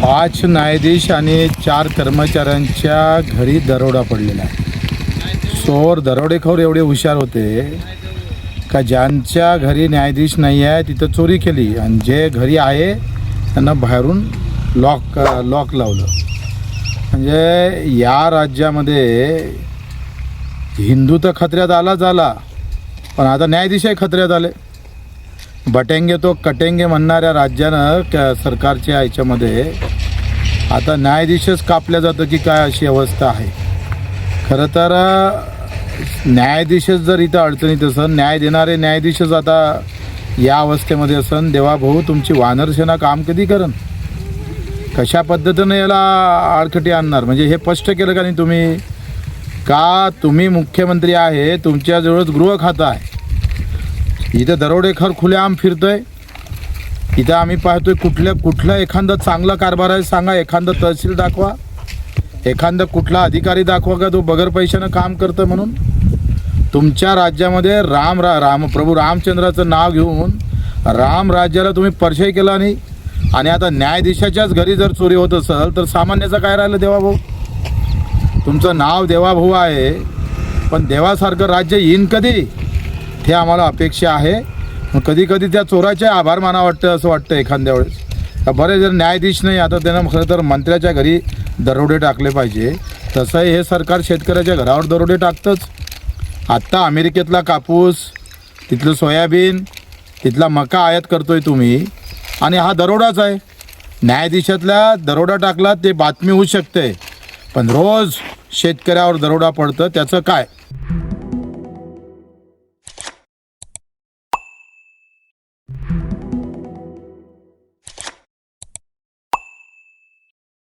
5 न्यायाधीश आणि 4 कर्मचाऱ्यांच्या घरी दरोडा पडलेला आहे. चोर दरोडेखोर एवढे हुशार होते का ज्यांच्या घरी न्यायाधीश नाही आहे तिथं चोरी केली आणि जे घरी आहे त्यांना बाहेरून लॉक लावलं. म्हणजे या राज्यामध्ये हिंदू तर खतऱ्यात आला पण आता न्यायाधीशही खतऱ्यात आले. बटेंगे तो कटेंगे म्हणणाऱ्या राज्यानं सरकारच्या ह्याच्यामध्ये आता न्यायाधीशच कापल्या जातं की काय अशी अवस्था आहे. खरं तर न्यायाधीशच जर इथं अडचणीत असन, न्याय देणारे न्यायाधीशच आता या अवस्थेमध्ये असन, देवा भाऊ तुमची वानरसेना काम कधी करन? कशा पद्धतीनं याला आडखटी आणणार? म्हणजे हे स्पष्ट केलं का नाही तुम्ही? का तुम्ही मुख्यमंत्री आहे, तुमच्याजवळच गृह खातं आहे, इथं दरोडेखोर खुलेआम फिरतोय. इथं आम्ही पाहतोय कुठलं एखादा चांगला कारभार आहे सांगा, एखादं तहसील दाखवा, एखादा कुठला अधिकारी दाखवा का तो बगर पैशानं काम करतं. म्हणून तुमच्या राज्यामध्ये प्रभू रामचंद्राचं नाव घेऊन राम राज्याला तुम्ही परिचय केला नाही आणि आता न्यायाधीशाच्याच घरी जर चोरी होत असेल तर सामान्याचं काय राहिलं? देवाभाऊ, तुमचं नाव देवाभाऊ आहे पण देवासारखं राज्य येईन कधी ते आम्हाला अपेक्षा आहे. कधी कधी त्या चोराचे आभार माना वाटतं असं वाटतं एखाद्या वेळेस. बरे जर न्यायाधीश नाही आता त्यानं खरं तर मंत्र्याच्या घरी दरोडे टाकले पाहिजे. तसंही हे सरकार शेतकऱ्याच्या घरावर दरोडे टाकतंच. आत्ता अमेरिकेतला कापूस, तिथलं सोयाबीन, तिथला मका आयात करतोय तुम्ही आणि हा दरोडाच आहे. न्यायाधीशातला दरोडा टाकला ते बातमी होऊ शकते पण रोज शेतकऱ्यावर दरोडा पडतं त्याचं काय?